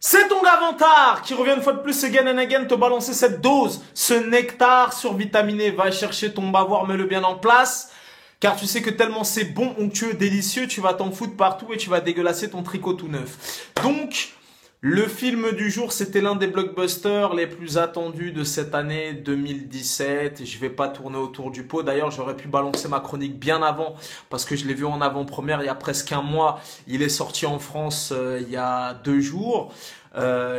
C'est ton gars Vantard qui revient une fois de plus again and again te balancer cette dose, ce nectar survitaminé. Va chercher ton bavoir, mets-le bien en place. Car tu sais que tellement c'est bon, onctueux, délicieux, tu vas t'en foutre partout et tu vas dégueulasser ton tricot tout neuf. Donc, le film du jour, c'était l'un des blockbusters les plus attendus de cette année 2017. Je vais pas tourner autour du pot. D'ailleurs, j'aurais pu balancer ma chronique bien avant parce que je l'ai vu en avant-première il y a presque un mois. Il est sorti en France il y a 2 jours.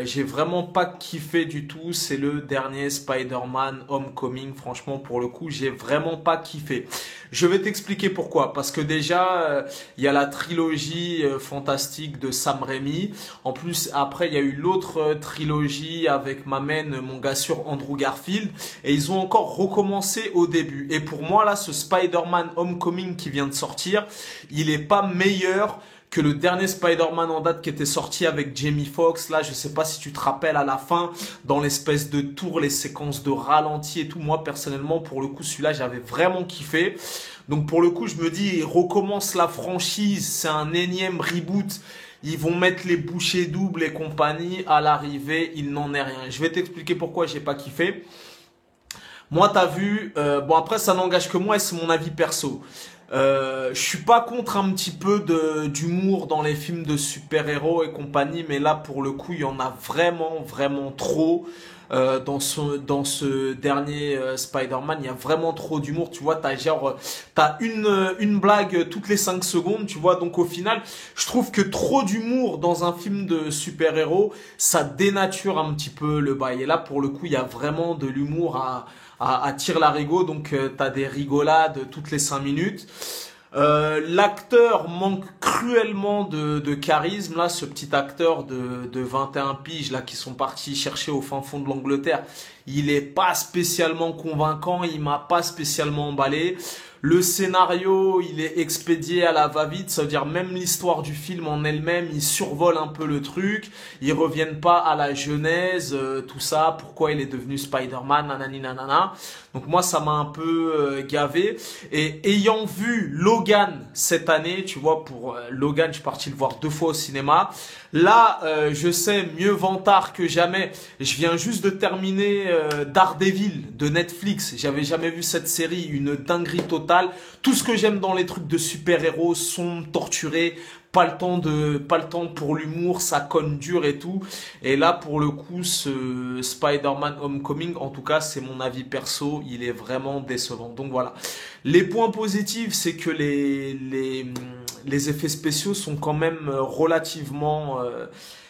J'ai vraiment pas kiffé du tout. C'est le dernier Spider-Man Homecoming. Franchement, pour le coup, j'ai vraiment pas kiffé. Je vais t'expliquer pourquoi. Parce que déjà, il y a la trilogie fantastique de Sam Raimi. En plus, après, il y a eu l'autre trilogie avec mon gars sûr Andrew Garfield. Et ils ont encore recommencé au début. Et pour moi, là, ce Spider-Man Homecoming qui vient de sortir, il est pas meilleur que le dernier Spider-Man en date qui était sorti avec Jamie Foxx. Là, je sais pas si tu te rappelles à la fin, dans l'espèce de tour, les séquences de ralenti et tout. Moi, personnellement, pour le coup, celui-là, j'avais vraiment kiffé. Donc, pour le coup, je me dis, ils recommencent la franchise. C'est un énième reboot. Ils vont mettre les bouchées doubles et compagnie. À l'arrivée, il n'en est rien. Je vais t'expliquer pourquoi j'ai pas kiffé. Moi, t'as vu, bon après, ça n'engage que moi et c'est mon avis perso. Je suis pas contre un petit peu d'humour dans les films de super-héros et compagnie, mais là pour le coup il y en a vraiment trop dans ce dernier Spider-Man. Il y a vraiment trop d'humour, tu vois. T'as une blague toutes les 5 secondes, tu vois. Donc au final, je trouve que trop d'humour dans un film de super-héros, ça dénature un petit peu le bail. Et là pour le coup, il y a vraiment de l'humour à tire-larigot, donc t'as des rigolades toutes les 5 minutes. L'acteur manque cruellement de charisme, là, ce petit acteur de 21 piges là qui sont partis chercher au fin fond de l'Angleterre. Il est pas spécialement convaincant, il m'a pas spécialement emballé. Le scénario, il est expédié à la va-vite, ça veut dire même l'histoire du film en elle-même, ils survolent un peu le truc, ils reviennent pas à la genèse, tout ça, pourquoi il est devenu Spider-Man, nanani nanana. Donc moi, ça m'a un peu gavé. Et ayant vu Logan cette année, tu vois, pour Logan, je suis parti le voir 2 fois au cinéma. Là, je sais, mieux vantard que jamais. Je viens juste de terminer Daredevil de Netflix. J'avais jamais vu cette série, une dinguerie totale. Tout ce que j'aime dans les trucs de super-héros sont torturés. Pas le temps pour l'humour, ça conne dur et tout. Et là, pour le coup, ce Spider-Man Homecoming, en tout cas, c'est mon avis perso, il est vraiment décevant. Donc voilà. Les points positifs, c'est que les effets spéciaux sont quand même relativement,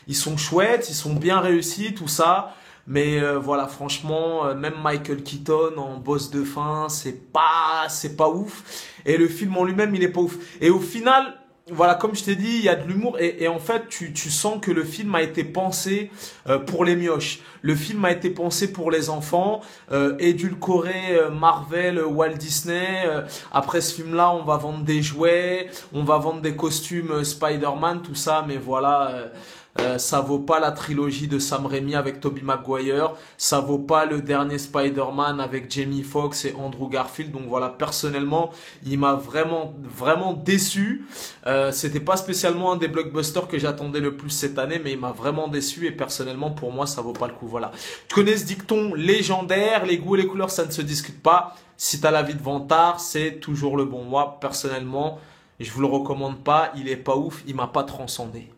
ils sont chouettes, ils sont bien réussis, tout ça. Mais voilà, franchement, même Michael Keaton en boss de fin, c'est pas ouf. Et le film en lui-même, il est pas ouf. Et au final, voilà, comme je t'ai dit, il y a de l'humour et en fait, tu sens que le film a été pensé pour les mioches. Le film a été pensé pour les enfants, édulcoré Marvel, Walt Disney. Après ce film-là, on va vendre des jouets, on va vendre des costumes Spider-Man, tout ça, mais voilà. Ça vaut pas la trilogie de Sam Raimi avec Tobey Maguire, ça vaut pas le dernier Spider-Man avec Jamie Foxx et Andrew Garfield. Donc voilà, personnellement, il m'a vraiment déçu. C'était pas spécialement un des blockbusters que j'attendais le plus cette année, mais il m'a vraiment déçu et personnellement pour moi ça vaut pas le coup. Voilà. Tu connais ce dicton légendaire, les goûts et les couleurs ça ne se discute pas. Si t'as l'avis de vantard, c'est toujours le bon. Moi personnellement, je vous le recommande pas, il est pas ouf, il m'a pas transcendé.